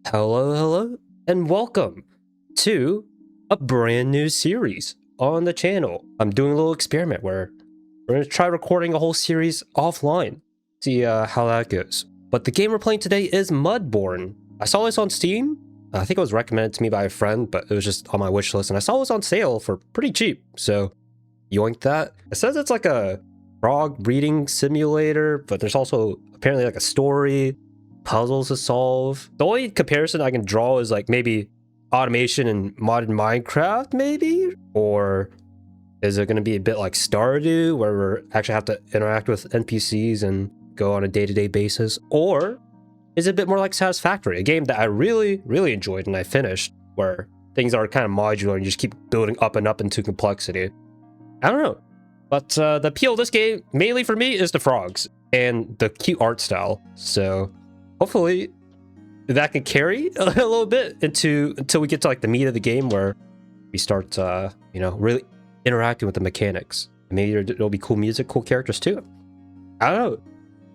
Hello, and welcome to a brand new series on the channel. I'm doing a little experiment where we're going to try recording a whole series offline, see how that goes. But the game we're playing today is Mudborne. I saw this on Steam. I think it was recommended to me by a friend, but it was just on my wish list, and I saw it was on sale for pretty cheap, so yoinked that. It says it's like a frog reading simulator, but there's also apparently like a story, puzzles to solve. The only comparison I can draw is like maybe automation in modern Minecraft, maybe? Or is it going to be a bit like Stardew, where we actually have to interact with NPCs and go on a day-to-day basis? Or is it a bit more like Satisfactory, a game that I really enjoyed and I finished, where things are kind of modular and you just keep building up and up into complexity? I don't know. But the appeal of this game, mainly for me, is the frogs and the cute art style. So hopefully that can carry a little bit until we get to like the meat of the game, where we start, really interacting with the mechanics. Maybe there'll be cool music, cool characters too. I don't know.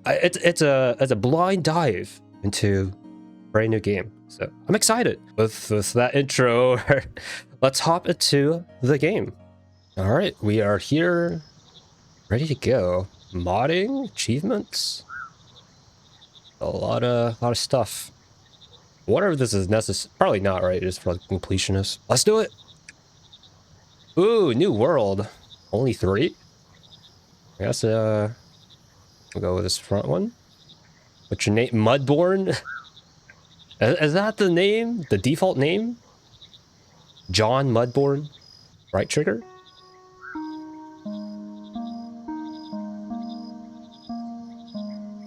It's a blind dive into a brand new game. So I'm excited. With that intro, let's hop into the game. All right, we are here, ready to go. Modding, achievements, a lot of stuff. Whatever this is necessary, probably not, right? Just for like completionists. Let's do it. Ooh, new world. Only 3. I guess we'll go with this front one. What's your name? Mudborne? Is that the name? The default name? John Mudborne? Right trigger?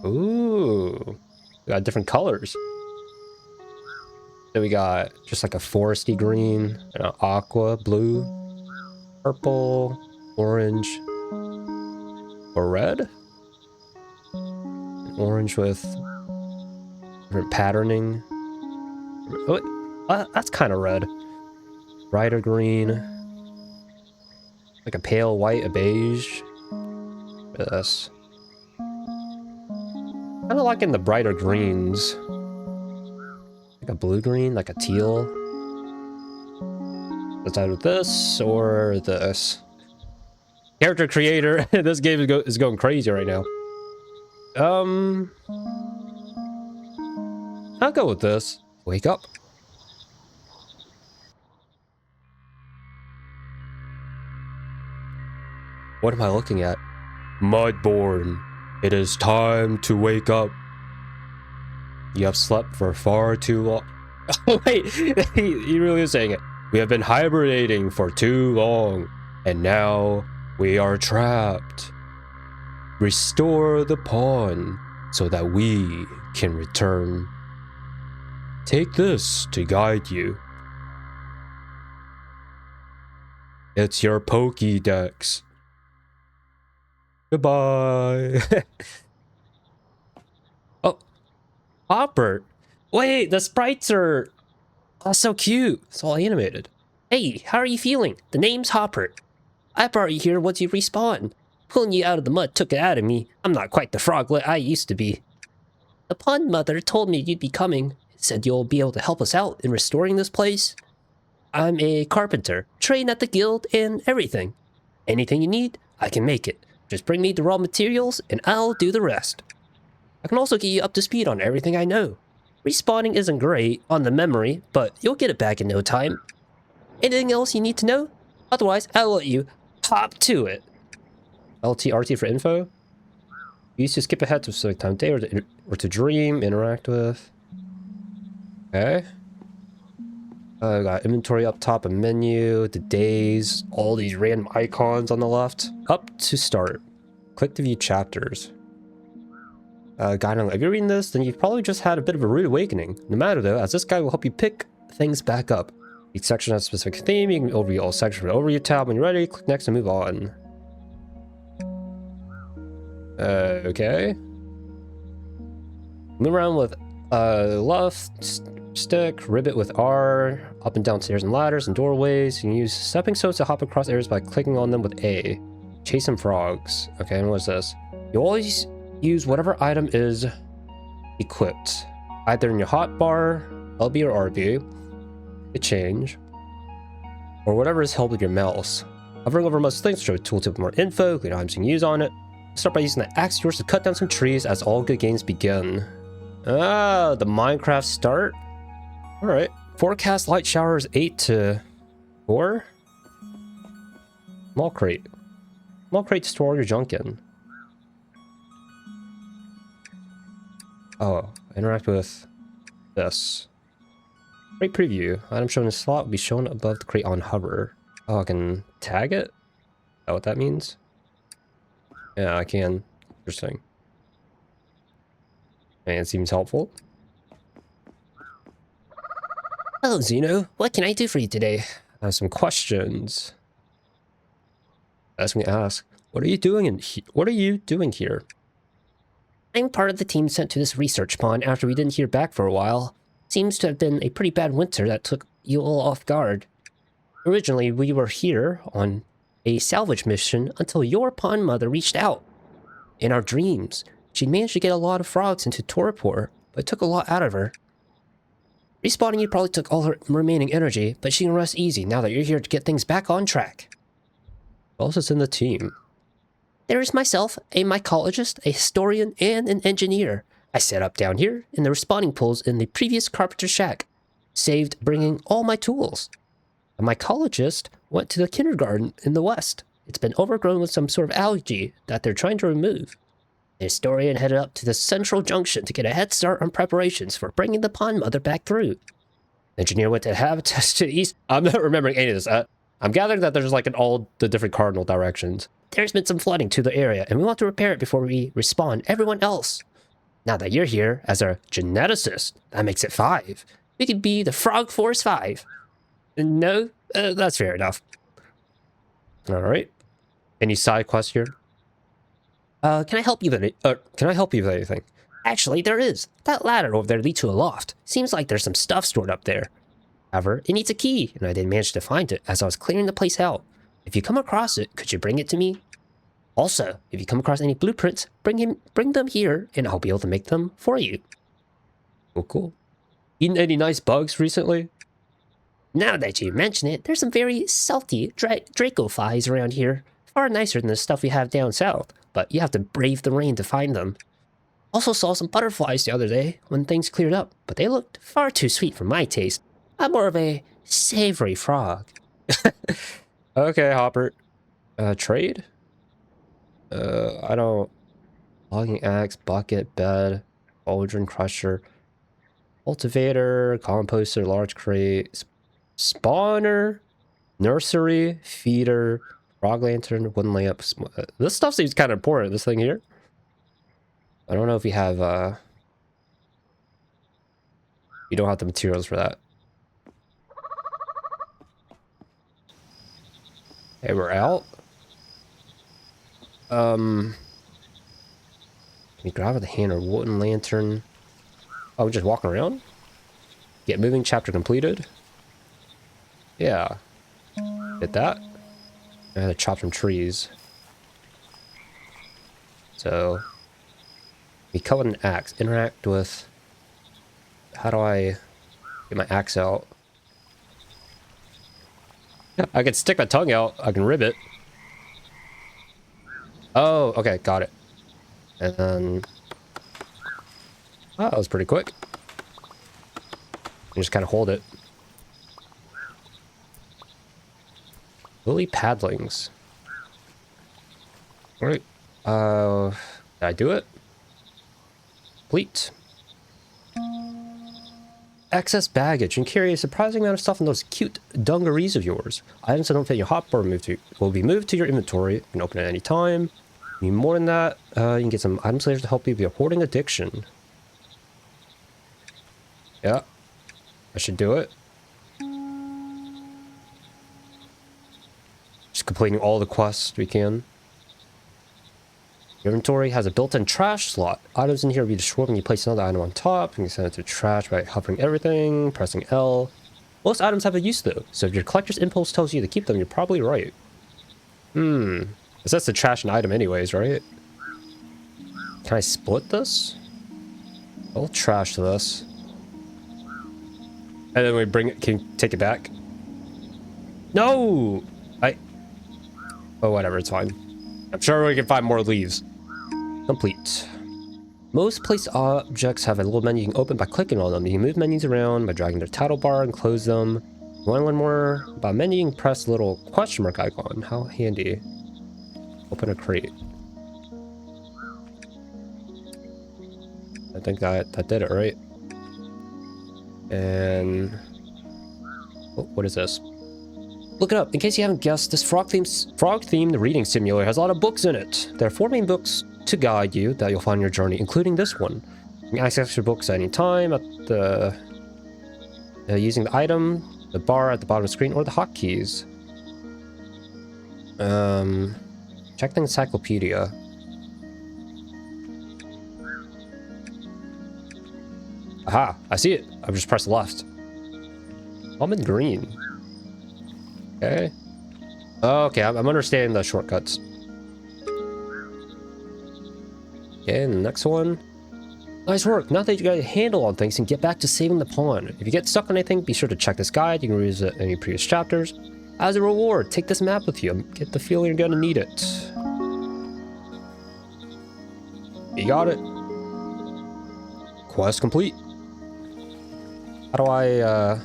Ooh, we got different colors. So we got just like a foresty green, and an aqua blue, purple, orange, or red. Orange with different patterning. Oh, that's kind of red. Brighter green, like a pale white, a beige. Look at this. Kind of liking the brighter greens. Like a blue-green, like a teal. Let's either this or this. Character creator. This game is going crazy right now. I'll go with this. Wake up. What am I looking at? Mudborne. It is time to wake up. You have slept for far too long. Oh, wait, he really is saying it. We have been hibernating for too long, and now we are trapped. Restore the pawn so that we can return. Take this to guide you. It's your Pokédex. Goodbye. Oh, Hopper. Wait, the sprites are so cute. It's all animated. Hey, how are you feeling? The name's Hopper. I brought you here once you respawn. Pulling you out of the mud took it out of me. I'm not quite the froglet I used to be. The pond mother told me you'd be coming. Said you'll be able to help us out in restoring this place. I'm a carpenter, trained at the guild and everything. Anything you need, I can make it. Just bring me the raw materials and I'll do the rest. I can also get you up to speed on everything I know. Respawning isn't great on the memory, but you'll get it back in no time. Anything else you need to know? Otherwise, I'll let you hop to it. LT, RT for info. Use to skip ahead to a specific time of day or to dream, interact with. Okay. We got inventory up top, a menu, the days, all these random icons on the left. Up to start. Click to view chapters. Guide on. If you're reading this, then you've probably just had a bit of a rude awakening. No matter though, as this guide will help you pick things back up. Each section has a specific theme. You can overview all sections with the overview tab. When you're ready, click next and move on. Okay. Move around with left stick, ribbit with R, up and down stairs and ladders and doorways. You can use stepping stones to hop across areas by clicking on them with A. Chase some frogs. Okay, and what's this? You always use whatever item is equipped, either in your hotbar, LB or RB to change, or whatever is held with your mouse. Hovering over most things, show a tooltip with more info, include items you can use on it. Start by using the axe yours to cut down some trees as all good games begin. Ah, the Minecraft start? Alright. Forecast light showers 8 to 4? Small crate. Small crate to store all your junk in. Oh, interact with this. Crate preview. Item shown in the slot will be shown above the crate on hover. Oh, I can tag it? Is that what that means? Yeah, I can. Interesting. And it seems helpful. Hello, Zeno. What can I do for you today? I have some questions. Ask me to ask. What are you doing What are you doing here? I'm part of the team sent to this research pond after we didn't hear back for a while. Seems to have been a pretty bad winter that took you all off guard. Originally, we were here on a salvage mission until your pond mother reached out. In our dreams, she managed to get a lot of frogs into torpor, but it took a lot out of her. Respawning you probably took all her remaining energy, but she can rest easy now that you're here to get things back on track. Who else is in the team? There is myself, a mycologist, a historian, and an engineer. I set up down here in the respawning pools in the previous carpenter shack. Saved bringing all my tools. A mycologist went to the kindergarten in the west. It's been overgrown with some sort of algae that they're trying to remove. The historian headed up to the central junction to get a head start on preparations for bringing the pond mother back through. The engineer went to habitats to the east. I'm not remembering any of this. I'm gathering that there's like in all the different cardinal directions. There's been some flooding to the area, and we want to repair it before we respawn everyone else. Now that you're here as our geneticist, that makes it 5. We could be the Frog Force 5. No, that's fair enough. All right. Any side quests here? Can I help you with it? Can I help you with anything? Actually, there is. That ladder over there leads to a loft. Seems like there's some stuff stored up there. However, it needs a key, and I didn't manage to find it as I was clearing the place out. If you come across it, could you bring it to me? Also, if you come across any blueprints, bring them here, and I'll be able to make them for you. Oh, cool. Eaten any nice bugs recently? Now that you mention it, there's some very salty dracophiles around here. Far nicer than the stuff we have down south, but you have to brave the rain to find them. Also saw some butterflies the other day when things cleared up, but they looked far too sweet for my taste. I'm more of a savory frog. Okay, Hopper. Trade? I don't... Logging axe, bucket, bed, cauldron crusher, cultivator, composter, large crate, spawner, nursery, feeder, frog lantern, wooden lamp. This stuff seems kind of important, this thing here. I don't know if we have, you don't have the materials for that. Hey, we're out. Can you grab with a hand or wooden lantern? Oh, we're just walking around? Get moving, chapter completed. Yeah. Get that. I had to chop some trees. So, we cut with an axe. Interact with... How do I get my axe out? I can stick my tongue out. I can rib it. Oh, okay, got it. And then... Oh, that was pretty quick. You just kind of hold it. Lily paddlings. Alright. Did I do it? Complete. Excess baggage and carry a surprising amount of stuff in those cute dungarees of yours. Items that don't fit your hotbar will be moved to your inventory. You can open it at any time. You need more than that. You can get some items later to help you with your hoarding addiction. Yeah. I should do it. Just completing all the quests we can. Your inventory has a built-in trash slot. Items in here will be destroyed when you place another item on top. You can send it to trash by hovering everything, pressing L. Most items have a use though, so if your collector's impulse tells you to keep them, you're probably right. Because that's the trash an item anyways, right? Can I split this? I'll trash this. And then we bring it, can you take it back? No! Oh, whatever, it's fine. I'm sure we can find more leaves. Complete. Most placed objects have a little menu you can open by clicking on them. You can move menus around by dragging their title bar and close them. You want to learn more about menu, you can press the little question mark icon. How handy. Open a crate. I think that did it, right? And... oh, what is this? Look it up. In case you haven't guessed, this frog-themed reading simulator has a lot of books in it. There are 4 main books to guide you that you'll find on your journey, including this one. You can access your books at any time at the... using the item, the bar at the bottom of the screen, or the hotkeys. Check the encyclopedia. Aha, I see it. I've just pressed left. Almond green. Okay. Okay, I'm understanding the shortcuts. Okay, and the next one. Nice work. Now that you got a handle on things, and get back to saving the pawn. If you get stuck on anything, be sure to check this guide. You can revisit any previous chapters. As a reward, take this map with you. Get the feeling you're gonna need it. You got it. Quest complete. How do I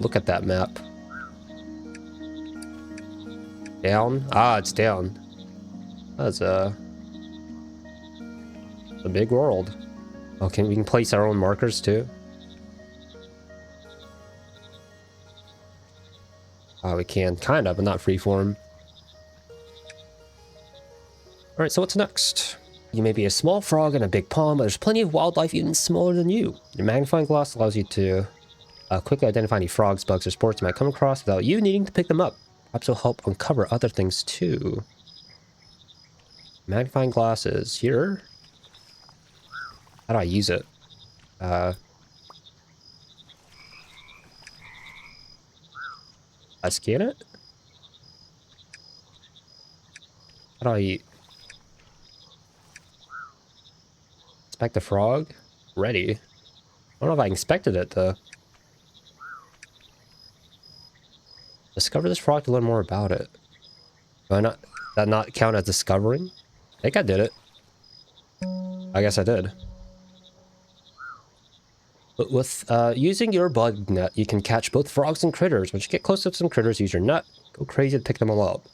look at that map? Down? Ah, it's down. That's a big world. Okay, we can place our own markers too. We can, kind of, but not freeform. Alright, so what's next? You may be a small frog in a big pond, but there's plenty of wildlife even smaller than you. Your magnifying glass allows you to quickly identify any frogs, bugs, or spores you might come across without you needing to pick them up. Perhaps it'll help uncover other things too. Magnifying glass is here. How do I use it? I scan it? How do I... inspect the frog? Ready. I don't know if I inspected it though. Discover this frog to learn more about it. Do that not count as discovering? I think I did it. I guess I did. But with using your bug net, you can catch both frogs and critters. Once you get close to some critters, use your net. Go crazy to pick them all up.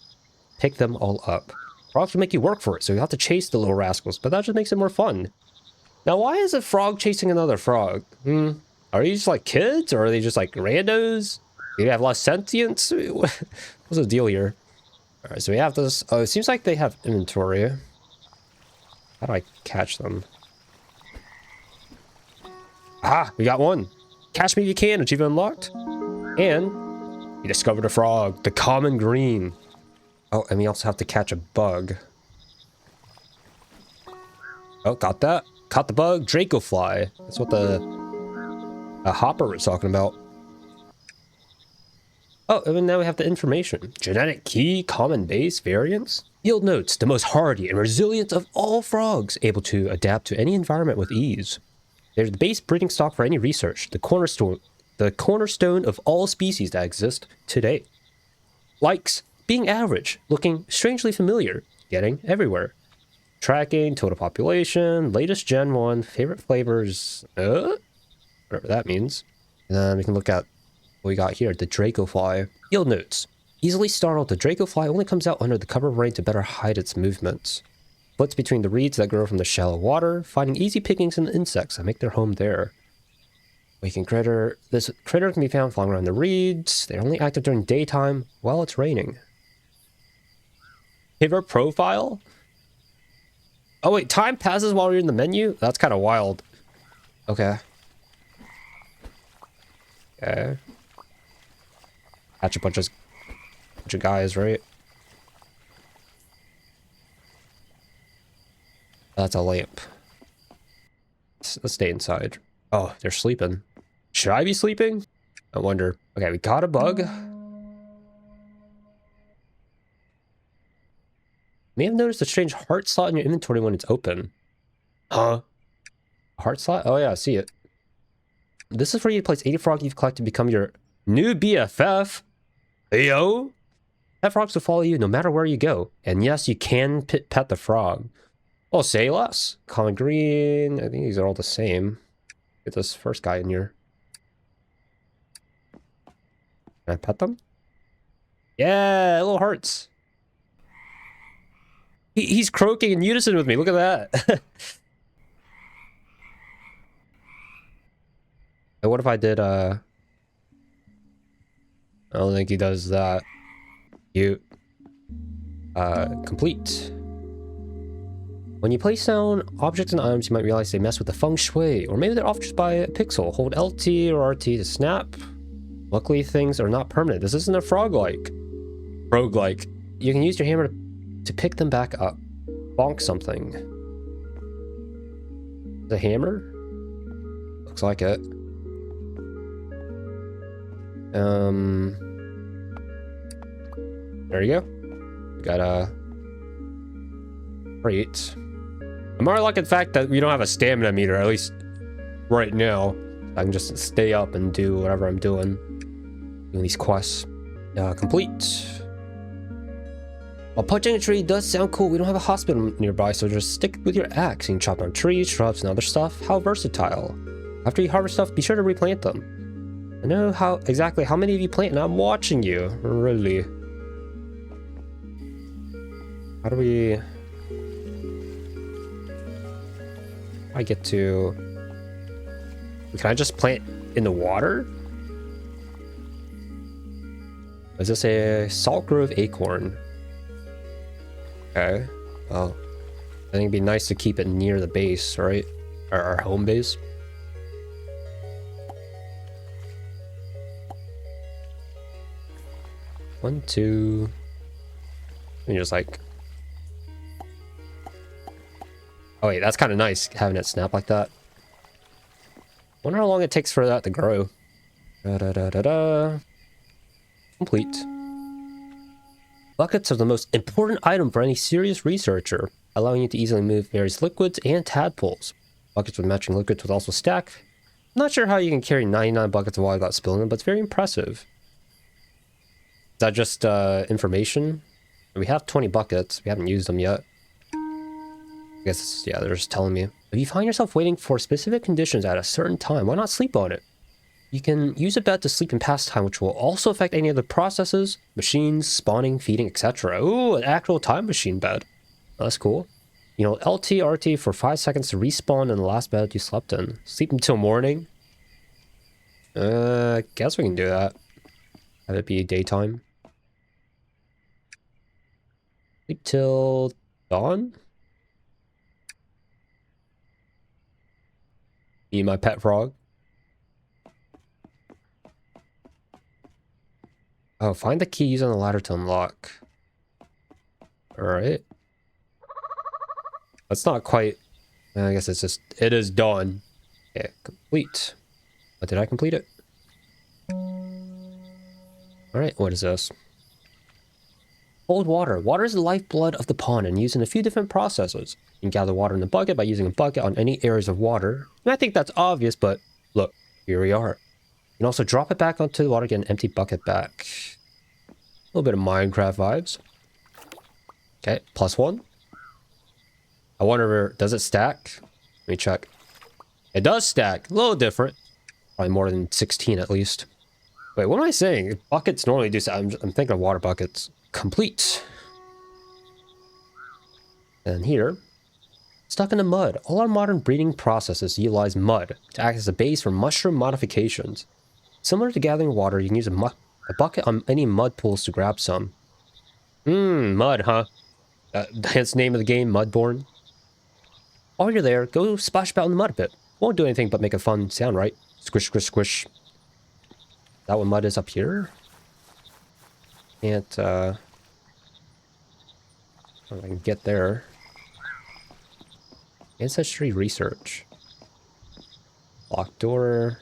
Pick them all up. Frogs will make you work for it, so you have to chase the little rascals, but that just makes it more fun. Now, why is a frog chasing another frog? Are these like kids, or are they just like randos? Do they have a lot of sentience? What's the deal here? Alright, so we have this. Oh, it seems like they have inventory. How do I catch them? Ah, we got one. Catch me if you can, achievement unlocked. And we discovered a frog, the common green. Oh, and we also have to catch a bug. Oh, got that. Caught the bug, Dracofly. That's what the Hopper was talking about. Oh, and now we have the information. Genetic key, common base, variants. Field notes, the most hardy and resilient of all frogs, able to adapt to any environment with ease. They're the base breeding stock for any research, the cornerstone of all species that exist today. Likes, being average, looking strangely familiar, getting everywhere. Tracking, total population, latest Gen 1, favorite flavors, whatever that means. And then we can look at what we got here, the Dracofly. Field notes. Easily startled, the Dracofly only comes out under the cover of rain to better hide its movements. Flits between the reeds that grow from the shallow water, finding easy pickings in the insects that make their home there. Waking critter. This critter can be found flying around the reeds. They're only active during daytime while it's raining. Favorite profile? Oh wait, time passes while you're in the menu? That's kind of wild. Okay. Okay. Catch a bunch of guys, right? That's a lamp. Let's stay inside. Oh, they're sleeping. Should I be sleeping? I wonder. Okay, we got a bug. May have noticed a strange heart slot in your inventory when it's open. Huh? A heart slot? Oh yeah, I see it. This is where you place 80 frogs you've collected to become your new BFF. Yo! Pet frogs will follow you no matter where you go. And yes, you can pet the frog. Oh, say less. Common green. I think these are all the same. Get this first guy in here. Can I pet them? Yeah, little hearts. He's croaking in unison with me. Look at that. And what if I did, I don't think he does that. Complete. When you place down objects and items, you might realize they mess with the feng shui, or maybe they're off just by a pixel. Hold LT or RT to snap. Luckily, things are not permanent. This isn't a frog-like. Rogue-like. You can use your hammer to pick them back up. Bonk something. The hammer? Looks like it. There you go. Got a crate. I'm more like the fact that we don't have a stamina meter, at least right now. I can just stay up and do whatever I'm doing. Doing these quests. Complete. While punching a tree does sound cool, we don't have a hospital nearby, so just stick with your axe. You can chop down trees, shrubs, and other stuff. How versatile. After you harvest stuff, be sure to replant them. I know exactly how many of you plant, and I'm watching you. Really. How do we... I get to... Can I just plant in the water? Is this a Salt Grove acorn? Okay. Well, I think it'd be nice to keep it near the base, right? Our home base. One, two... And just like... Oh wait, that's kind of nice, having it snap like that. Wonder how long it takes for that to grow. Da-da-da-da-da. Complete. Buckets are the most important item for any serious researcher, allowing you to easily move various liquids and tadpoles. Buckets with matching liquids will also stack. I'm not sure how you can carry 99 buckets of water without spilling them, but it's very impressive. Is that just information? We have 20 buckets. We haven't used them yet. I guess, yeah, they're just telling me. If you find yourself waiting for specific conditions at a certain time, why not sleep on it? You can use a bed to sleep in past time, which will also affect any other processes, machines, spawning, feeding, etc. Ooh, an actual time machine bed. That's cool. You know, LT, RT for 5 seconds to respawn in the last bed you slept in. Sleep until morning. Guess we can do that. Have it be daytime. Sleep till dawn? Be my pet frog. Oh, find the key using the ladder to unlock. Alright. That's not quite... I guess it's just... It is done. Okay, complete. But did I complete it? Alright, what is this? Hold water. Water is the lifeblood of the pond and used in a few different processes. You can gather water in the bucket by using a bucket on any areas of water. And I think that's obvious, but look, here we are. You can also drop it back onto the water, get an empty bucket back. A little bit of Minecraft vibes. Okay, +1. I wonder, does it stack? Let me check. It does stack. A little different. Probably more than 16 at least. Wait, what am I saying? Buckets normally do stack. I'm thinking of water buckets. Complete. And here, stuck in the mud. All our modern breeding processes utilize mud to act as a base for mushroom modifications. Similar to gathering water, you can use a bucket on any mud pools to grab some. Mud, huh? Hence the name of the game, Mudborne. While you're there, go splash about in the mud a bit. Won't do anything but make a fun sound, right? Squish, squish, squish. Is that what mud is up here? Can't, I don't know if I can get there. Ancestry research. Locked door.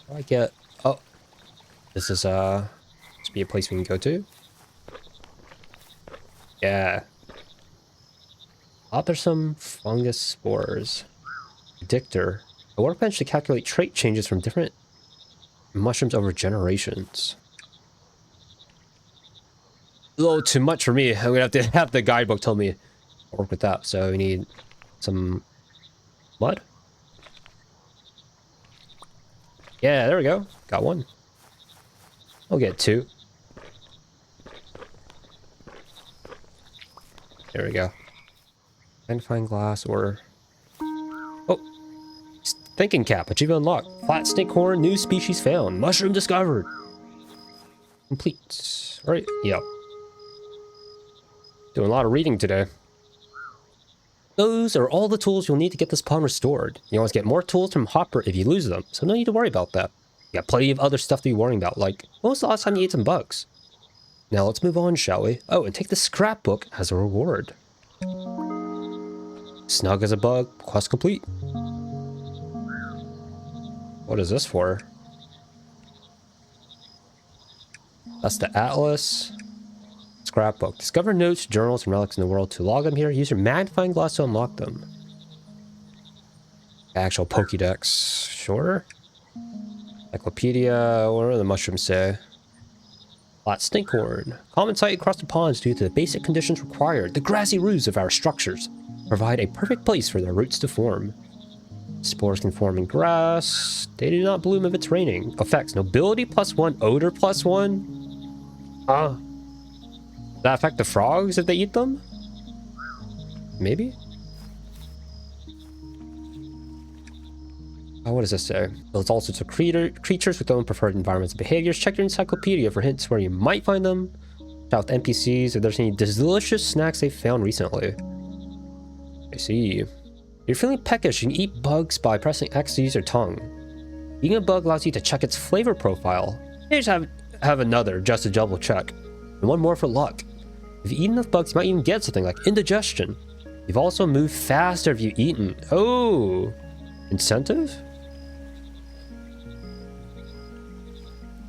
How do I get... Oh. This is, must be a place we can go to. Yeah. Oh, there's some fungus spores. Predictor. A workbench to calculate trait changes from different mushrooms over generations. A little too much for me. I'm gonna have to have the guidebook tell me to work with that. So we need some mud. Yeah, there we go. Got one. I'll get two. There we go. Magnifying glass or... Oh! Thinking cap. Achievement unlocked. Flat snake horn. New species found. Mushroom discovered. Complete. Alright. Yep. Doing a lot of reading today. Those are all the tools you'll need to get this pond restored. You always get more tools from Hopper if you lose them, so no need to worry about that. You got plenty of other stuff to be worrying about, like, when was the last time you ate some bugs? Now let's move on, shall we? Oh, and take the scrapbook as a reward. Snug as a bug, quest complete. What is this for? That's the atlas. Scrapbook. Discover notes, journals, and relics in the world. To log them here, use your magnifying glass to unlock them. Actual Pokédex. Sure. Encyclopedia. What do the mushrooms say? Flat stinkhorn. Common sight across the ponds due to the basic conditions required. The grassy roots of our structures provide a perfect place for their roots to form. Spores can form in grass. They do not bloom if it's raining. Effects. Nobility +1. Odor +1. Does that affect the frogs if they eat them? Maybe? Oh, what does this say? Builds all sorts of creatures with their own preferred environments and behaviors. Check your encyclopedia for hints where you might find them. Check out with NPCs if there's any delicious snacks they found recently. I see. If you're feeling peckish, you can eat bugs by pressing X to use your tongue. Eating a bug allows you to check its flavor profile. Here's have another just to double check. And one more for luck. If you eat enough bugs, you might even get something like indigestion. You've also moved faster if you've eaten. Oh! Incentive?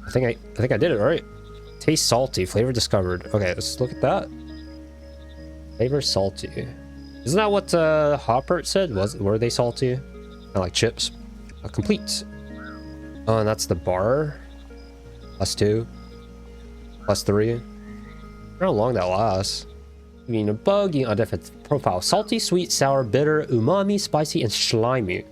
I think I did it right. Taste salty. Flavor discovered. Okay, let's look at that. Flavor salty. Isn't that what Hopper said? Were they salty? Kind of like chips. Complete. Oh, and that's the bar. +2. +3. How long that lasts? I mean, a bug, you know, different profile. Salty, sweet, sour, bitter, umami, spicy, and slimy.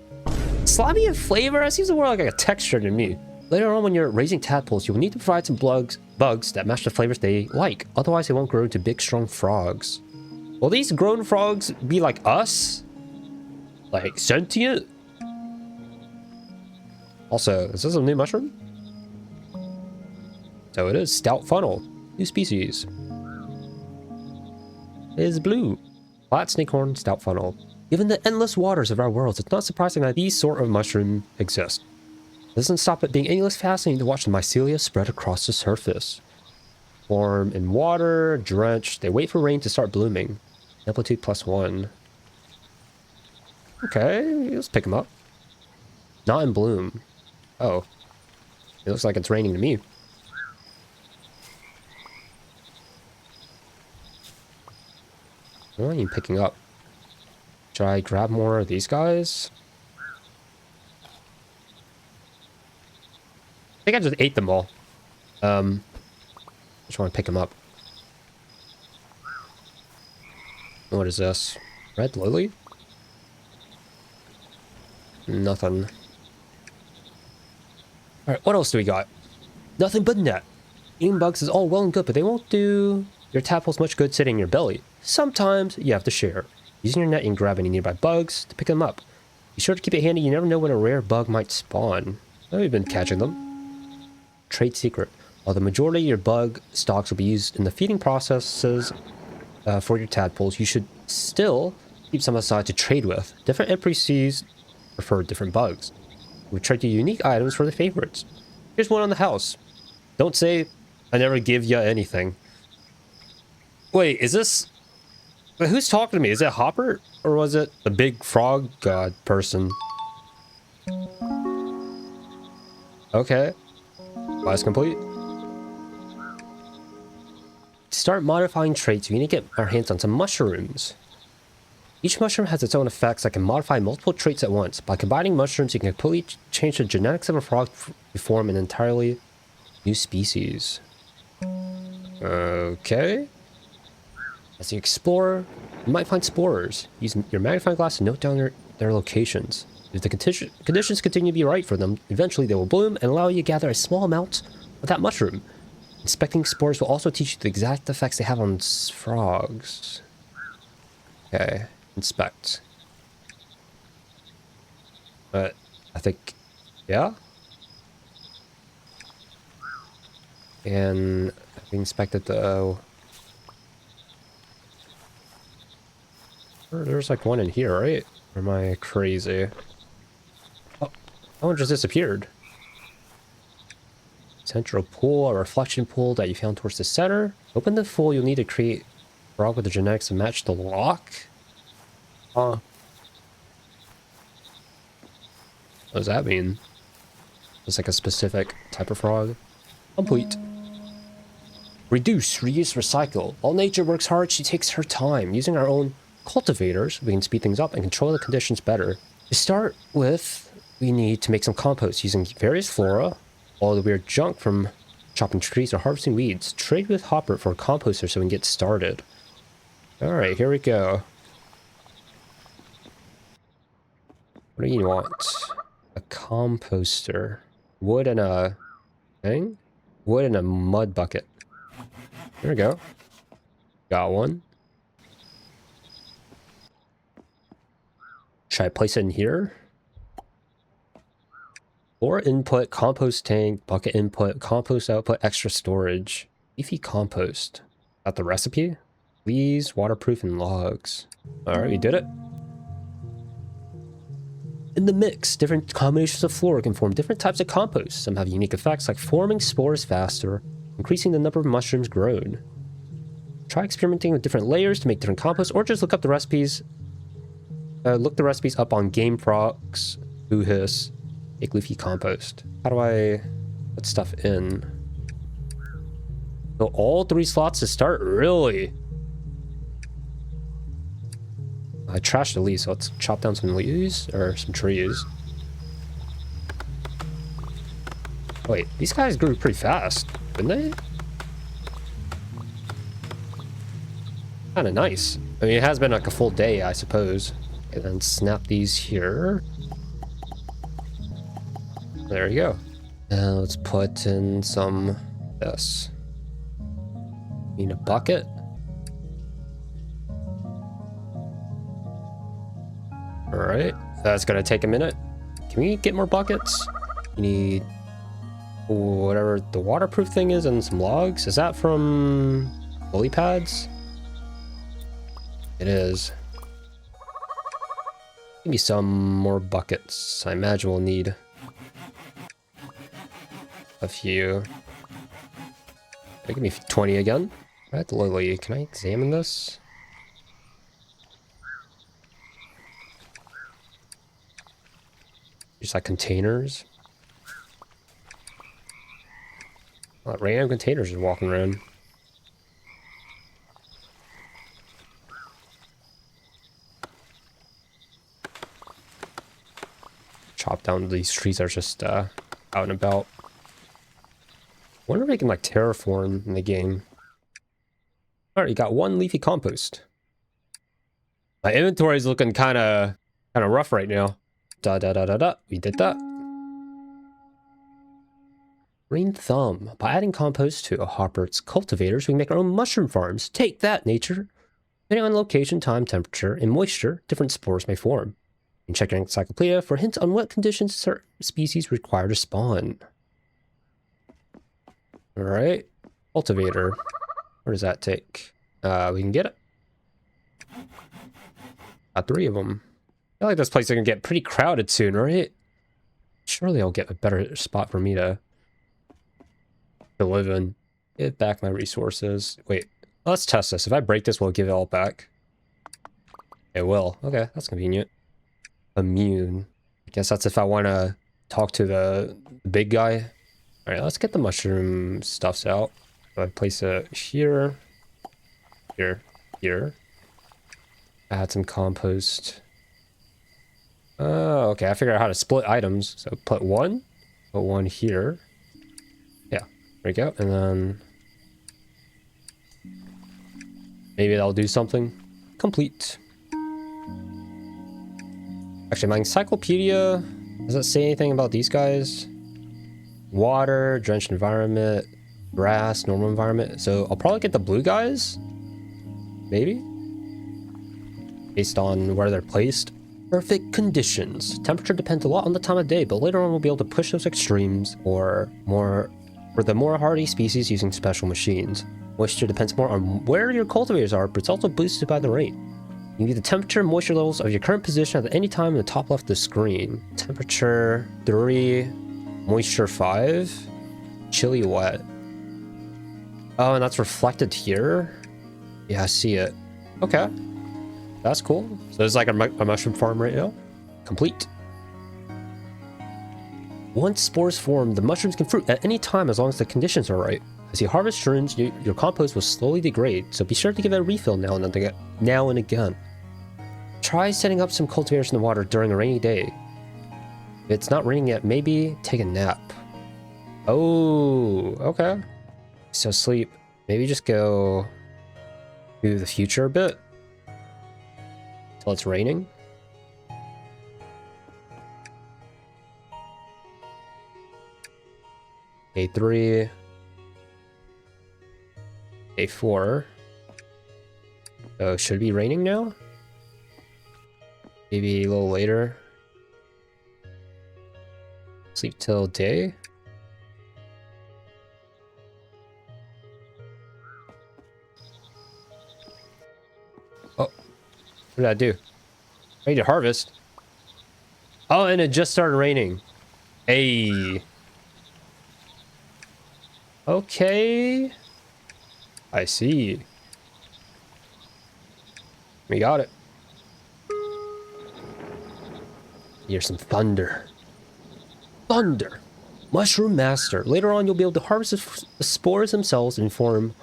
Slimy in flavor? That seems more like a texture to me. Later on, when you're raising tadpoles, you'll need to provide some bugs that match the flavors they like. Otherwise, they won't grow into big, strong frogs. Will these grown frogs be like us? Like, sentient? Also, is this a new mushroom? So it is. Stout funnel. New species. It is blue. Flat snakehorn, stout funnel. Given the endless waters of our worlds, it's not surprising that these sort of mushrooms exist. It doesn't stop it being any less fascinating to watch the mycelia spread across the surface. Form in water, drenched. They wait for rain to start blooming. Amplitude +1. Okay, let's pick them up. Not in bloom. Oh. It looks like it's raining to me. What am I even picking up? Should I grab more of these guys? I think I just ate them all. Just want to pick them up. What is this? Red lily? Nothing. Alright, what else do we got? Nothing but net. Eating bugs is all well and good, but they won't do your tadpoles much good sitting in your belly. Sometimes you have to share. Using your net, you can grab any nearby bugs to pick them up. Be sure to keep it handy. You never know when a rare bug might spawn. Oh, we've been catching them. Trade secret. While the majority of your bug stocks will be used in the feeding processes for your tadpoles, you should still keep some aside to trade with. Different NPCs prefer different bugs. We trade you unique items for their favorites. Here's one on the house. Don't say, I never give ya anything. Wait, is this... Wait, who's talking to me? Is it Hopper? Or was it the big frog god person? Okay. Quest complete. To start modifying traits, we need to get our hands on some mushrooms. Each mushroom has its own effects that can modify multiple traits at once. By combining mushrooms, you can completely change the genetics of a frog to form an entirely new species. Okay. As you explore, you might find sporers. Use your magnifying glass to note down their locations. If the conditions continue to be right for them, eventually they will bloom and allow you to gather a small amount of that mushroom. Inspecting spores will also teach you the exact effects they have on frogs. Okay, inspect. But I think, yeah. And we inspected the... There's like one in here, right? Or am I crazy? Oh, that one just disappeared. Central pool, a reflection pool that you found towards the center. Open the pool, you'll need to create a frog with the genetics to match the lock. What does that mean? It's like a specific type of frog. Complete. Reduce, reuse, recycle. All nature works hard, she takes her time. Using our own cultivators, we can speed things up and control the conditions better. To start with, we need to make some compost using various flora, all the weird junk from chopping trees or harvesting weeds. Trade with Hopper for a composter so we can get started. Alright, here we go. What do you want? A composter. Wood and a thing? Wood and a mud bucket. There we go. Got one. Should I place it in here? Floor input, compost tank, bucket input, compost output, extra storage. Leafy compost. Got the recipe? Leaves, waterproof, and logs. Alright, we did it. In the mix, different combinations of flora can form different types of compost. Some have unique effects like forming spores faster, increasing the number of mushrooms grown. Try experimenting with different layers to make different compost, or just look up the recipes. Look the recipes up on Game FROGS, Boohis, make leafy compost. How do I put stuff in? So all 3 slots to start? Really? I trashed the leaves, so let's chop down some leaves, or some trees. Wait, these guys grew pretty fast, didn't they? Kinda nice. I mean, it has been like a full day, I suppose. And then snap these here. There you go. Now let's put in some this. Need a bucket. Alright, that's gonna take a minute. Can we get more buckets? You need whatever the waterproof thing is and some logs. Is that from lily pads? It is. Maybe some more buckets. I imagine we'll need a few. Give me 20 again. Alright, Lily, can I examine this? Just like containers. Random containers are walking around. Chop down these trees that are just out and about. Wonder if I can like terraform in the game. Alright, you got 1 leafy compost. My inventory is looking kind of rough right now. We did that. Green thumb. By adding compost to a Hopper's cultivators, we can make our own mushroom farms. Take that, nature. Depending on location, time, temperature, and moisture, different spores may form. You can check your encyclopedia for hints on what conditions certain species require to spawn. Alright. Cultivator. Where does that take? We can get it. Got 3 of them. I feel like this place is going to get pretty crowded soon, right? Surely I'll get a better spot for me to live in. Get back my resources. Wait, let's test this. If I break this, will it give it all back? It will. Okay, that's convenient. Immune. I guess that's if I want to talk to the big guy. Alright, let's get the mushroom stuffs out. So I place it here. Here. Here. Add some compost. Oh, okay. I figured out how to split items. So put one here. Yeah, there we go. And then maybe that'll do something. Complete. Actually, my encyclopedia, does it say anything about these guys? Water, drenched environment, grass, normal environment. So I'll probably get the blue guys. Maybe. Based on where they're placed. Perfect conditions. Temperature depends a lot on the time of day, but later on we'll be able to push those extremes for the more hardy species using special machines. Moisture depends more on where your cultivators are, but it's also boosted by the rain. You need the temperature and moisture levels of your current position at any time in the top left of the screen. Temperature 3, moisture 5, chilly wet. Oh, and that's reflected here? Yeah, I see it. Okay. That's cool. So there's like a mushroom farm right now. Complete. Once spores form, the mushrooms can fruit at any time as long as the conditions are right. As you harvest shrooms, your compost will slowly degrade, so be sure to give it a refill now and again. Try setting up some cultivators in the water during a rainy day. If it's not raining yet, maybe take a nap. Oh, okay. So sleep. Maybe just go to the future a bit. Till it's raining. Day 3. Day 4. Oh, should it be raining now? Maybe a little later. Sleep till day. Oh, what did I do? Ready to harvest. Oh, and it just started raining. Hey. Okay. I see. We got it. Hear some thunder. Thunder. Mushroom Master. Later on, you'll be able to harvest the spores themselves and form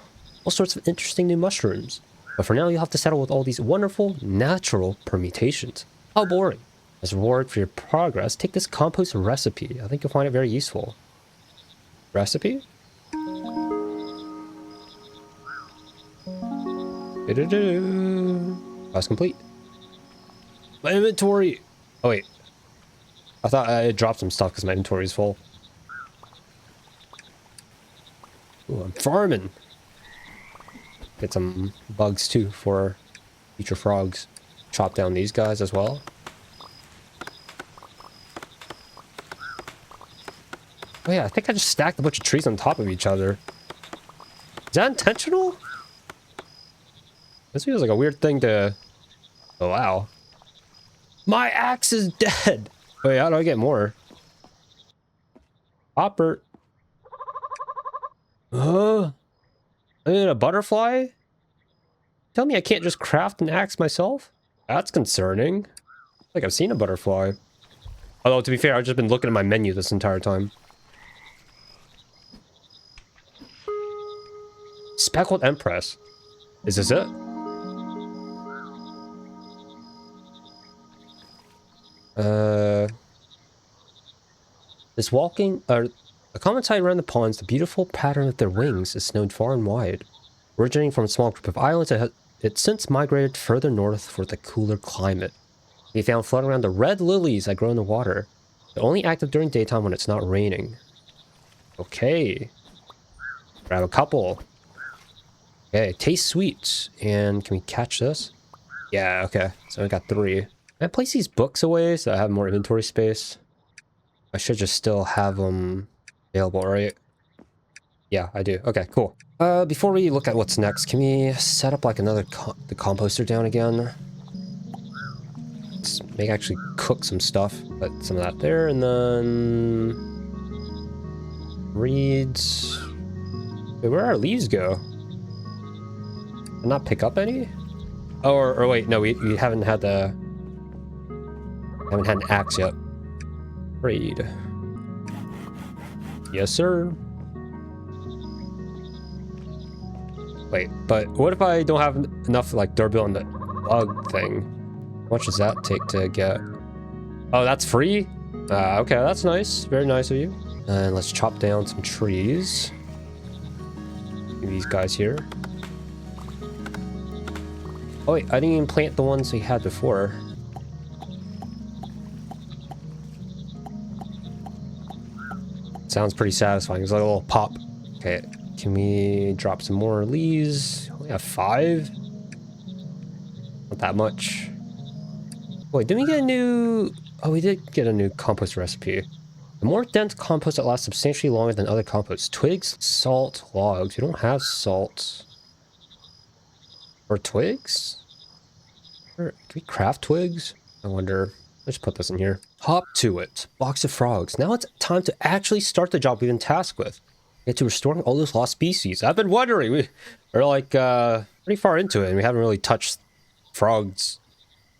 all sorts of interesting new mushrooms. But for now, you'll have to settle with all these wonderful, natural permutations. How boring. As a reward for your progress, take this compost recipe. I think you'll find it very useful. Recipe? That's complete. My inventory. Oh, wait. I thought I dropped some stuff because my inventory is full. Ooh, I'm farming. Get some bugs too for future frogs. Chop down these guys as well. Oh yeah, I think I just stacked a bunch of trees on top of each other. Is that intentional? This feels like a weird thing to allow. My axe is dead! Wait, how do I get more? Hopper. I need a butterfly? Tell me I can't just craft an axe myself? That's concerning. Like I've seen a butterfly. Although, to be fair, I've just been looking at my menu this entire time. Speckled Empress. Is this it? A common sight around the ponds, the beautiful pattern of their wings is known far and wide. Originating from a small group of islands, it since migrated further north for the cooler climate. They found floating around the red lilies that grow in the water. They're only active during daytime when it's not raining. Okay. Grab a couple. Okay, taste sweet. And can we catch this? Yeah, okay. So I got 3. Can I place these books away so I have more inventory space? I should just still have them available, right? Yeah, I do. Okay, cool. Before we look at what's next, can we set up like another the composter down again? Let's maybe actually cook some stuff. Put some of that there, and then reeds. Wait, where our leaves go? Did I not pick up any? Oh, or wait, no, we haven't had the... haven't had an axe yet. Trade. Yes, sir. Wait, but what if I don't have enough, like, durability bug thing. How much does that take to get? Oh, that's free? Okay, that's nice. Very nice of you. And let's chop down some trees. These guys here. Oh wait, I didn't even plant the ones we had before. Sounds pretty satisfying. It's like a little pop. Okay, can we drop some more leaves? We have 5. Not that much. Wait, didn't we get a new... Oh, we did get a new compost recipe. The more dense compost that lasts substantially longer than other composts. Twigs, salt, logs. We don't have salt. Or twigs? Or, can we craft twigs? I wonder. Let's put this in here. Hop to it. Box of frogs. Now it's time to actually start the job we've been tasked with. Get to restoring all those lost species. I've been wondering. We're like pretty far into it, and we haven't really touched frogs.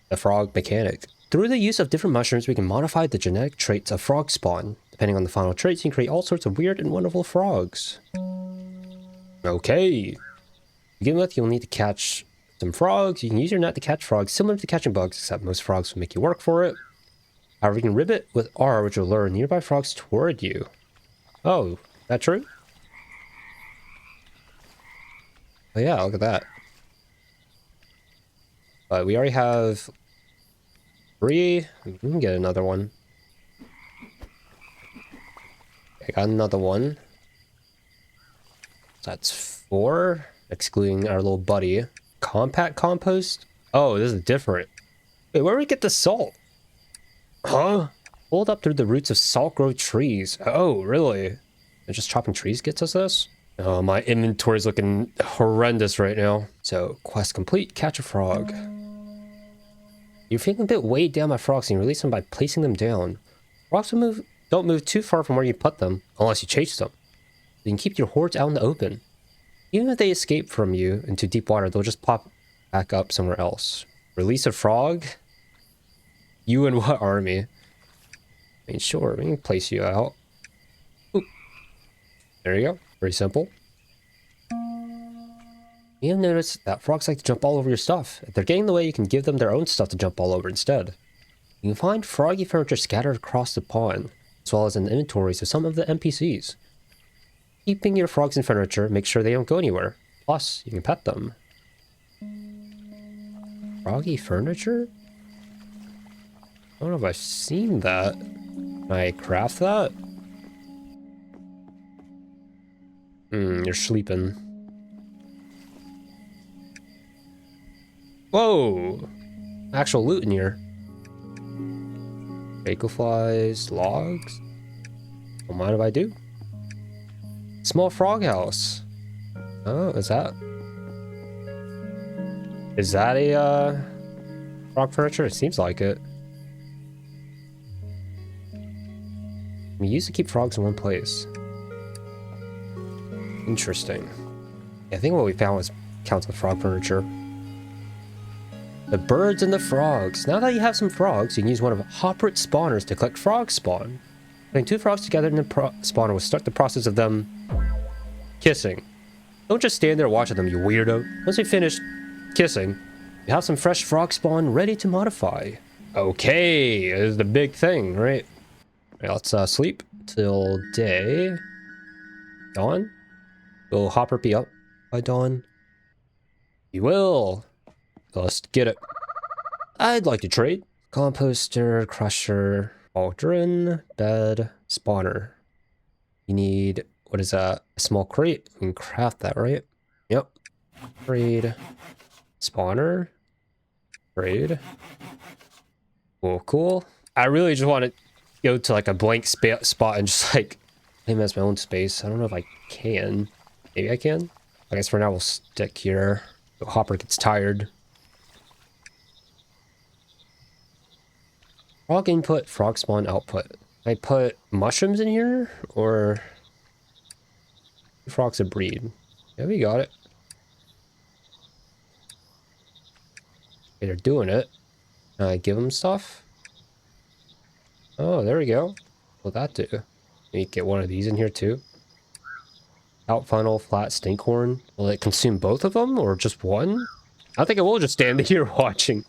The frog mechanic. Through the use of different mushrooms, we can modify the genetic traits of frog spawn. Depending on the final traits, you can create all sorts of weird and wonderful frogs. Okay. To begin with, you'll need to catch some frogs. You can use your net to catch frogs, similar to catching bugs, except most frogs will make you work for it. However, you can ribbit with R, which will lure nearby frogs toward you. Oh, is that true? Oh yeah, look at that. But we already have 3. We can get another one. I got another one. That's 4, excluding our little buddy. Compact compost? Oh, this is different. Wait, where do we get the salt? Huh? Pulled up through the roots of salt-growth trees. Oh, really? And just chopping trees gets us this? Oh, my inventory's looking horrendous right now. So, quest complete. Catch a frog. You're feeling a bit weighed down by frogs and you release them by placing them down. Frogs don't move too far from where you put them, unless you chase them. You can keep your hordes out in the open. Even if they escape from you into deep water, they'll just pop back up somewhere else. Release a frog? You and what army? I mean, sure, we can place you out. Oop. There you go. Very simple. You have noticed that frogs like to jump all over your stuff. If they're getting in the way, you can give them their own stuff to jump all over instead. You can find froggy furniture scattered across the pond, as well as in the inventories of some of the NPCs. Keeping your frogs and furniture, make sure they don't go anywhere. Plus, you can pet them. Froggy furniture? I don't know if I've seen that. Can I craft that? You're sleeping. Whoa! Actual loot in here. Baco flies, logs. Don't mind if I do. Small frog house. Oh, is that a frog furniture? It seems like it. We used to keep frogs in one place. Interesting. Yeah, I think what we found was counts as frog furniture. The birds and the frogs. Now that you have some frogs, you can use one of Hoprit spawners to collect frog spawn. Putting 2 frogs together in the spawner will start the process of them kissing. Don't just stand there watching them, you weirdo. Once they finish kissing, you have some fresh frog spawn ready to modify. Okay, this is the big thing, right? Alright, let's sleep till day. Dawn? Will Hopper be up by dawn? He will. Let's get it. I'd like to trade. Composter, crusher, cauldron, bed, spawner. You need, what is that? A small crate. We can craft that, right? Yep. Trade. Spawner. Trade. Cool, cool. I really just want to go to like a blank spot and just like claim as my own space. I don't know if I can. Maybe I can. I guess for now we'll stick here. So Hopper gets tired. Frog input, frog spawn output. Can I put mushrooms in here? Or frogs a breed? Yeah, we got it. Okay, they're doing it. Can I give them stuff? Oh, there we go. What'll that do? Maybe get one of these in here too. Out funnel, flat stinkhorn. Will it consume both of them or just one? I think I will just stand here watching.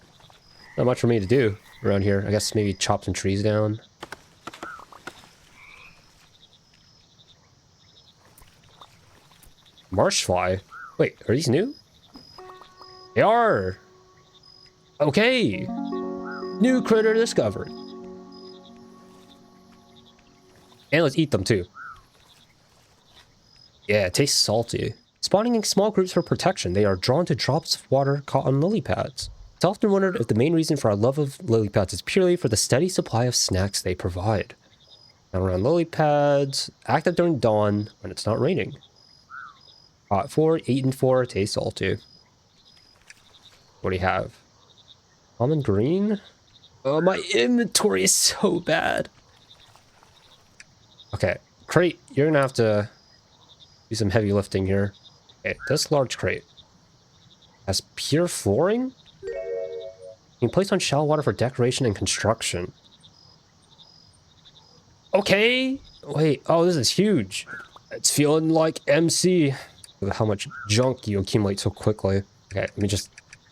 Not much for me to do around here. I guess maybe chop some trees down. Marshfly? Wait, are these new? They are! Okay! New critter discovered. And let's eat them too. Yeah, it tastes salty. Spawning in small groups for protection, they are drawn to drops of water caught on lily pads. It's often wondered if the main reason for our love of lily pads is purely for the steady supply of snacks they provide. Now around lily pads, active during dawn when it's not raining. Caught 4, eaten 4, taste salty. What do you have? Common green? Oh, my inventory is so bad. Okay, crate, you're gonna have to do some heavy lifting here. Okay, this large crate has pure flooring. You can place on shallow water for decoration and construction. Okay. Wait, oh, this is huge. It's feeling like MC. How much junk you accumulate so quickly. Okay, let me just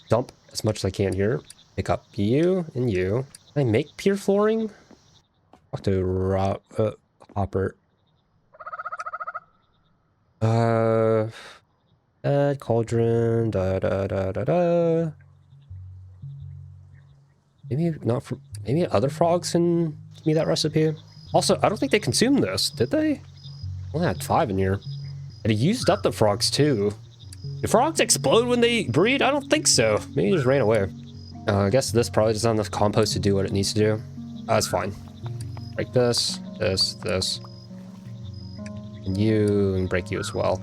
dump as much as I can here. Pick up you and you. Can I make pure flooring? I'll have to Hopper. Cauldron, da. Maybe not for, maybe other frogs can give me that recipe. Also, I don't think they consumed this, did they? I only had 5 in here. And it used up the frogs too. Do frogs explode when they breed? I don't think so. Maybe it just ran away. I guess this probably doesn't have enough compost to do what it needs to do. That's fine. Break this. And you, and break you as well.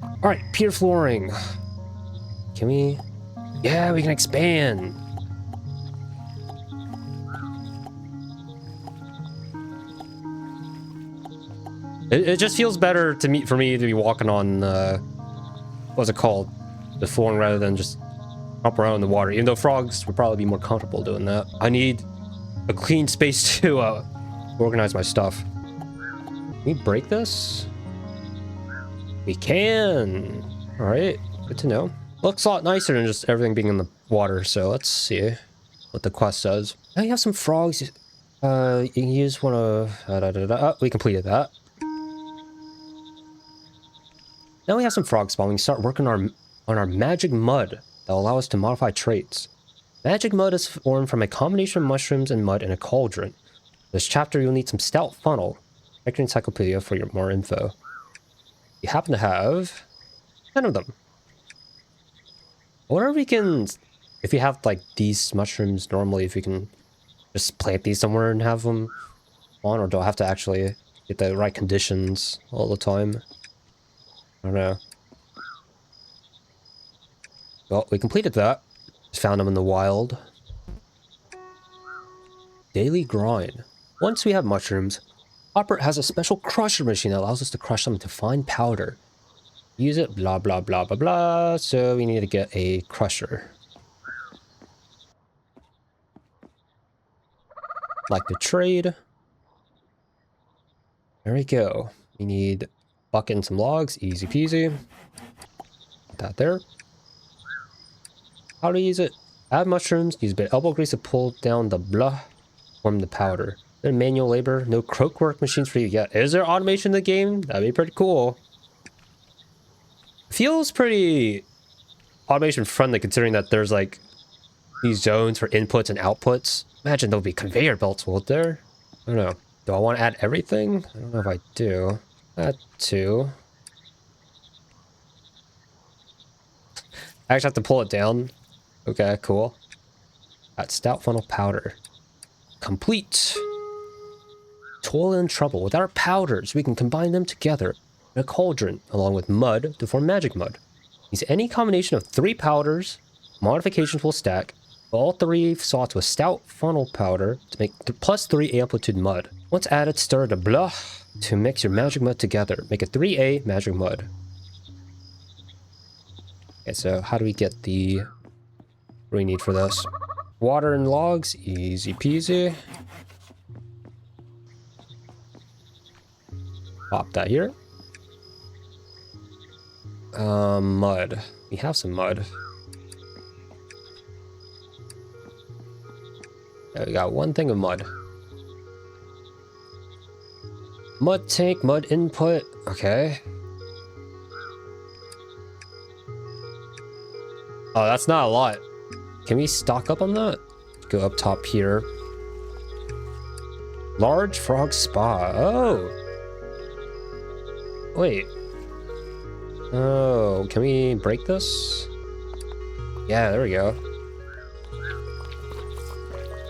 All right, pure flooring. Can we? Yeah, we can expand. It just feels better to me, for me to be walking on, what's it called? The flooring rather than just up around in the water. Even though frogs would probably be more comfortable doing that. I need a clean space to organize my stuff. Can we break this? We can. All right, good to know. Looks a lot nicer than just everything being in the water. So let's see what the quest says. Now you have some frogs. You can use one of. Oh, we completed that. Now we have some frog spawn. We can start working on our magic mud that will allow us to modify traits. Magic mud is formed from a combination of mushrooms and mud in a cauldron. For this chapter, you'll need some stout funnel. Check your encyclopedia for more info. You happen to have 10 of them. I wonder if we can, if you have like these mushrooms normally, if we can just plant these somewhere and have them on, or do I have to actually get the right conditions all the time? I don't know. Well, we completed that. Just found them in the wild. Daily grind. Once we have mushrooms, Hopper has a special crusher machine that allows us to crush them into fine powder. Use it, blah, blah, blah, blah, blah. So we need to get a crusher. Like to trade. There we go. We need bucket and some logs. Easy peasy. Put that there. How to use it? Add mushrooms. Use a bit of elbow grease to pull down the blah. Form the powder. Then manual labor. No croak work machines for you yet. Is there automation in the game? That'd be pretty cool. Feels pretty automation friendly considering that there's like these zones for inputs and outputs. Imagine there'll be conveyor belts, won't there? I don't know. Do I want to add everything? I don't know if I do. That too. I actually have to pull it down. Okay, cool. Got stout funnel powder. Complete. Toil and trouble. With our powders, we can combine them together in a cauldron, along with mud to form magic mud. Use any combination of 3 powders. Modifications will stack. All 3 salts with stout funnel powder to make plus 3 amplitude mud. Once added, stir the blah to mix your magic mud together. Make a 3A magic mud. Okay, so how do we get the... What do we need for this? Water and logs, easy peasy. Pop that here. Mud. We have some mud. Yeah, we got one thing of mud. Mud tank, mud input. Okay. Oh, that's not a lot. Can we stock up on that? Go up top here. Large frog spa. Oh. Wait. Oh, can we break this? Yeah, there we go.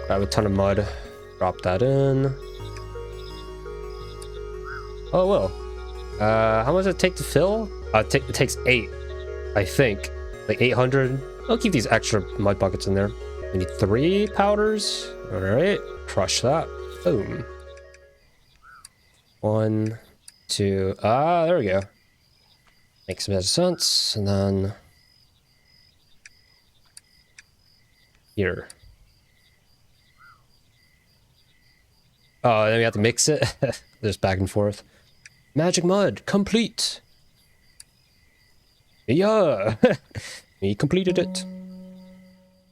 Grab a ton of mud. Drop that in. Oh, well. How much does it take to fill? It takes 8, I think. Like 800. I'll keep these extra mud buckets in there. We need 3 powders. All right. Crush that. Boom. 1, 2. There we go. Makes some sense. And then here. Oh, then we have to mix it. Just back and forth. Magic mud complete. Yeah. We completed it.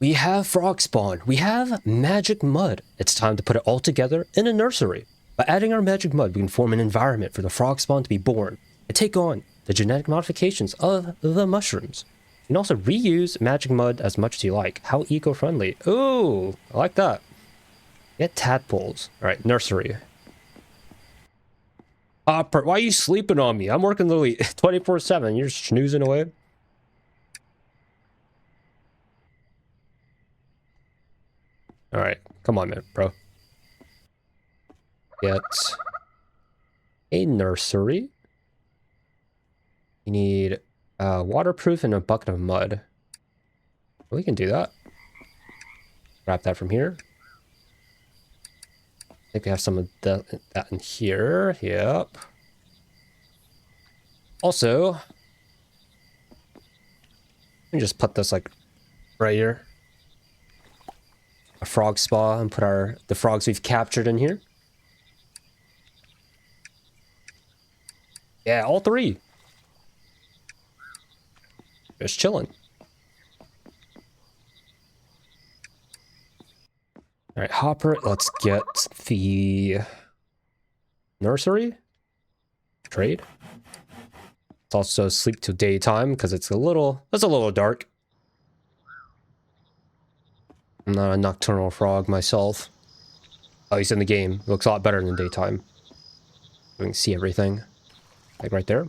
We have frog spawn. We have magic mud. It's time to put it all together in a nursery. By adding our magic mud, we can form an environment for the frog spawn to be born and take on the genetic modifications of the mushrooms. You can also reuse magic mud as much as you like. How eco-friendly. Ooh, I like that. Get tadpoles. All right, nursery. Hopper, why are you sleeping on me? I'm working literally 24/7. You're snoozing away. All right, come on, man, bro. Get a nursery. You need waterproof and a bucket of mud. We can do that. Grab that from here. I think we have some of that in here. Yep. Also, let me just put this like right here. A frog spa, and put the frogs we've captured in here. Yeah, all 3. Just chilling. All right, Hopper, let's get the nursery. Trade. Let's also sleep till daytime because it's a little dark. I'm not a nocturnal frog myself. Oh, he's in the game. It looks a lot better than daytime. We can see everything. Like right there.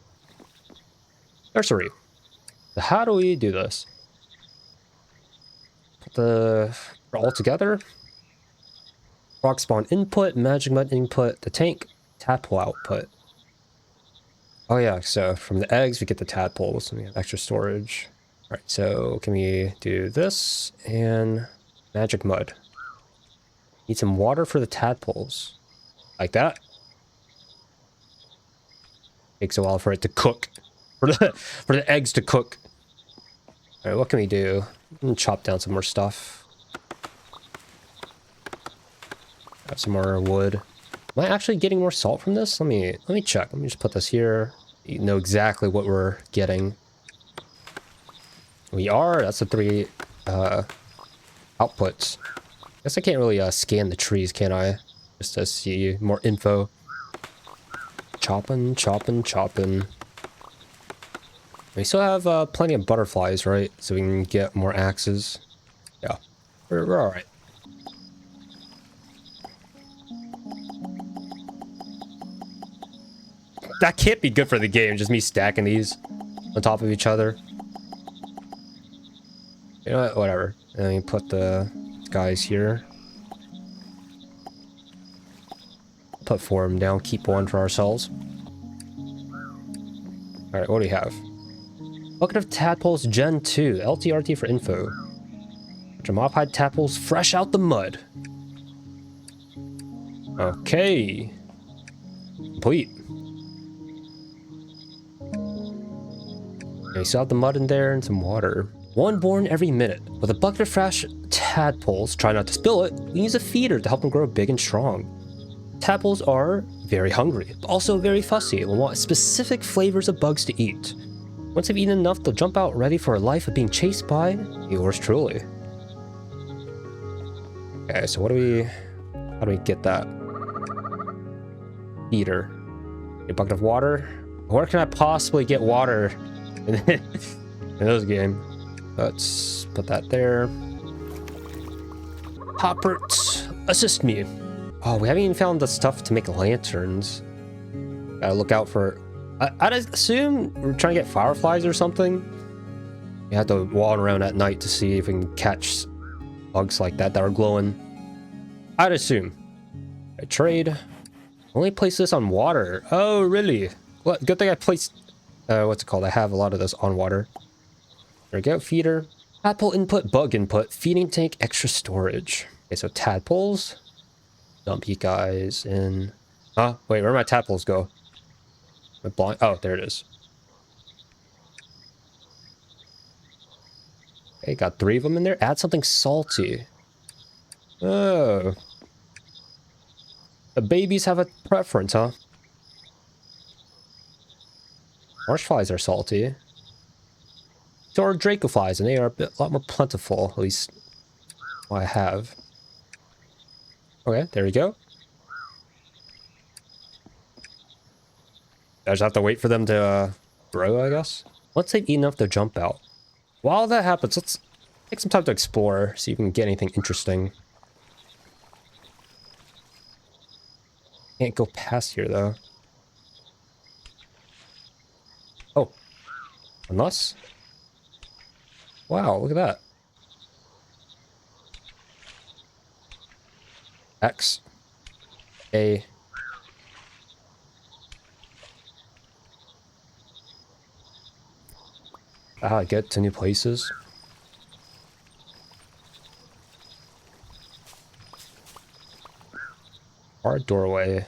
Nursery. So how do we do this? Put the all together. Frog spawn input, magic mud input, the tank, tadpole output. Oh yeah, so from the eggs we get the tadpoles and we have extra storage. All right, so can we do this and magic mud? Need some water for the tadpoles. Like that. Takes a while for it to cook. For the eggs to cook. All right, what can we do? We can chop down some more stuff. Got some more wood. Am I actually getting more salt from this? Let me check. Let me just put this here. You know exactly what we're getting. We are. That's the 3 outputs. Guess I can't really scan the trees, can I? Just to see more info. Chopping, chopping, chopping. We still have plenty of butterflies, right? So we can get more axes. Yeah, we're all right. That can't be good for the game, just me stacking these on top of each other. You know what? Whatever. And then you put the guys here. Put 4 of them down, keep 1 for ourselves. Alright, what do we have? Bucket of tadpoles Gen 2, LTRT for info. Modified tadpoles fresh out the mud. Okay. Complete. Okay, so out the mud in there and some water. 1 born every minute. With a bucket of fresh tadpoles, try not to spill it, we use a feeder to help them grow big and strong. Tadpoles are very hungry, but also very fussy and will want specific flavors of bugs to eat. Once they've eaten enough, they'll jump out ready for a life of being chased by yours truly. Okay, so what do we... How do we get that? Heater. A bucket of water? Where can I possibly get water in this game? Let's put that there. Hoppert, assist me. Oh, we haven't even found the stuff to make lanterns. Gotta look out for... I'd assume we're trying to get fireflies or something. You have to walk around at night to see if we can catch bugs like that are glowing. I'd assume. I trade. Only place this on water. Oh, really? What? Good thing I placed... what's it called? I have a lot of this on water. There we go. Feeder. Tadpole input, bug input. Feeding tank, extra storage. Okay, so tadpoles. Dump you guys in... Huh? Wait, where did my tadpoles go? Oh, there it is. Okay, got 3 of them in there. Add something salty. Oh. The babies have a preference, huh? Marsh flies are salty. So are dracoflies, and they are a lot more plentiful. At least what I have. Okay, there we go. I just have to wait for them to grow, I guess. Once they've eaten enough to jump out. While that happens, let's take some time to explore, see if we can get anything interesting. Can't go past here, though. Oh. Unless... Wow, look at that. X. A. How I get to new places. Hard doorway.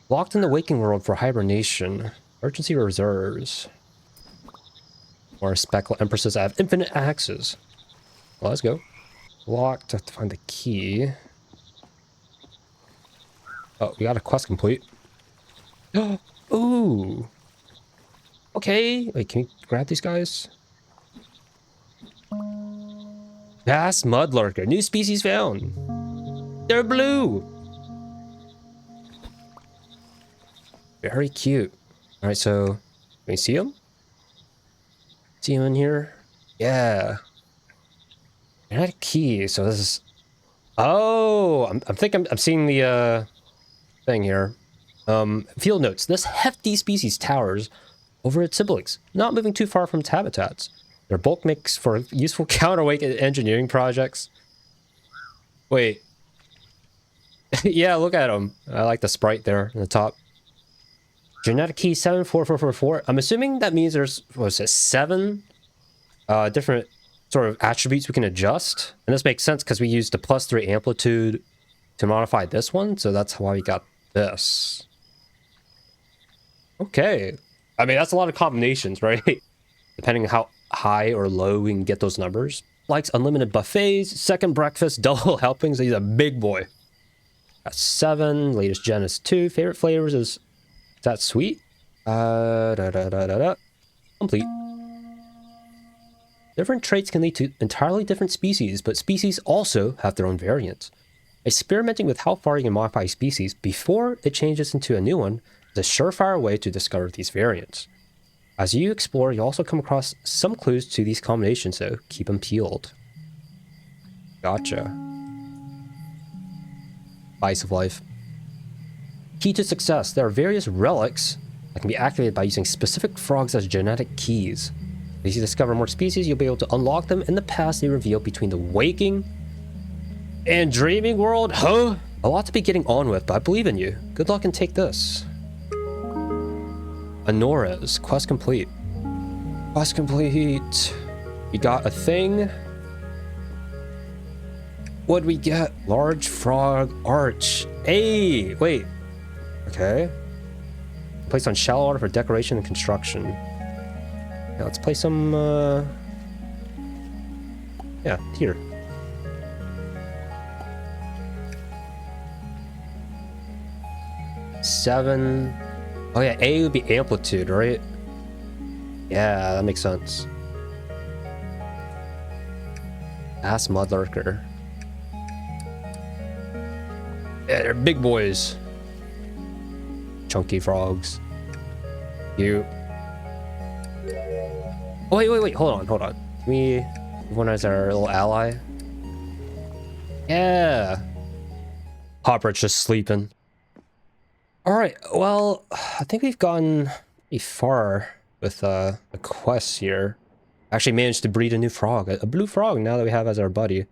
Locked in the waking world for hibernation. Emergency reserves. More speckle empresses have infinite axes. Well, let's go. Locked. Have to find the key. Oh, we got a quest complete. Ooh. Okay. Wait, can we grab these guys? Vast mudlurker. New species found. They're blue. Very cute. All right, so can we see them? See them in here? Yeah. They're not a key, so this is... Oh, I'm seeing the thing here. Field notes. This hefty species towers over its siblings, not moving too far from its habitats. Their bulk makes for useful counterweight engineering projects. Wait. Yeah, look at them. I like the sprite there in the top. Genetic key 74444. I'm assuming that means there's, what was it, 7 different sort of attributes we can adjust. And this makes sense because we used the +3 amplitude to modify this one. So that's why we got this. Okay. I mean, that's a lot of combinations, right? Depending on how high or low we can get those numbers. Likes unlimited buffets, second breakfast, double helpings. He's a big boy. Got 7. Latest gen is 2. Favorite flavors is that sweet? Complete. Different traits can lead to entirely different species, but species also have their own variants. Experimenting with how far you can modify a species before it changes into a new one is a surefire way to discover these variants. As you explore, you also come across some clues to these combinations, so keep them peeled. Gotcha. Spice of life. Key to success. There are various relics that can be activated by using specific frogs as genetic keys. As you discover more species, you'll be able to unlock them in the paths they reveal between the waking and dreaming world. Huh? A lot to be getting on with, but I believe in you. Good luck and take this. Honora's. Quest complete. Quest complete. We got a thing. What'd we get? Large frog arch. Hey, wait. Okay. Placed on shallow water for decoration and construction. Yeah, let's play some, yeah, here. Seven. Oh yeah, A would be amplitude, right? Yeah, that makes sense. Ass mudlurker. Yeah, they're big boys. Chunky frogs. You. Oh, wait. Hold on. We one as our little ally. Yeah. Hopper's just sleeping. All right. Well, I think we've gotten pretty far with the quests here. Actually managed to breed a new frog, a blue frog, now that we have as our buddy.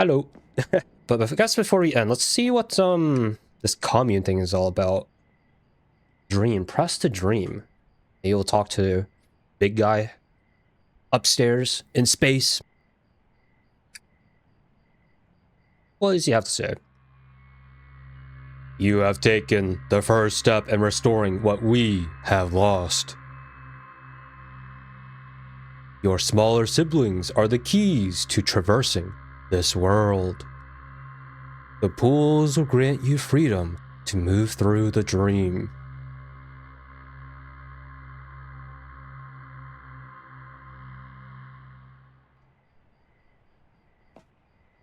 Hello. But I guess before we end, let's see what this commune thing is all about. Dream. Press to dream. Maybe we'll talk to big guy upstairs in space. What does he have to say? You have taken the first step in restoring what we have lost. Your smaller siblings are the keys to traversing this world. The pools will grant you freedom to move through the dream.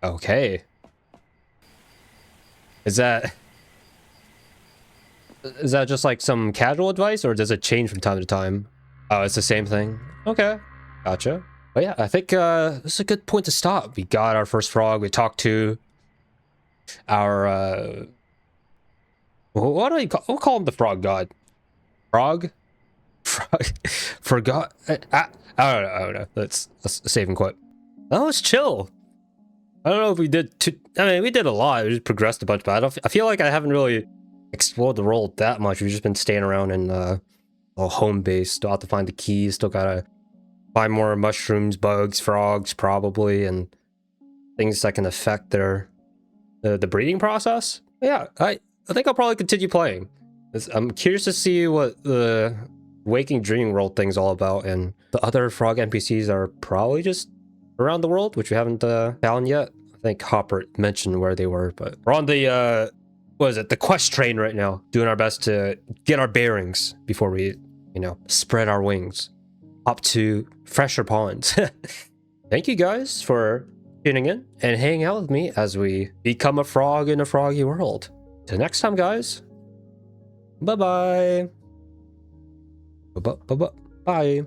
Okay. Is that just like some casual advice, or does it change from time to time? Oh, it's the same thing. Okay, gotcha. But yeah, I think this is a good point to stop. We got our first frog. We talked to our what do we call? We'll call him the frog god. Frog. Forgot. I don't know. Let's save and quit. That was chill. I don't know if we did too. I mean, we did a lot. We just progressed a bunch, but I feel like I haven't really explored the world that much. We've just been staying around in a home base. Still have to find the keys. Still gotta find more mushrooms, bugs, frogs, probably, and things that can affect the breeding process. Yeah, I think I'll probably continue playing. I'm curious to see what the waking dreaming world thing's all about, and the other frog NPCs are probably just around the world, which we haven't found yet. I think Hopper mentioned where they were, but we're on the what is it, the quest train right now, doing our best to get our bearings before we, spread our wings up to fresher ponds. Thank you guys for tuning in and hanging out with me as we become a frog in a froggy world. Till next time, guys. Bye-bye. Bye-bye. Bye.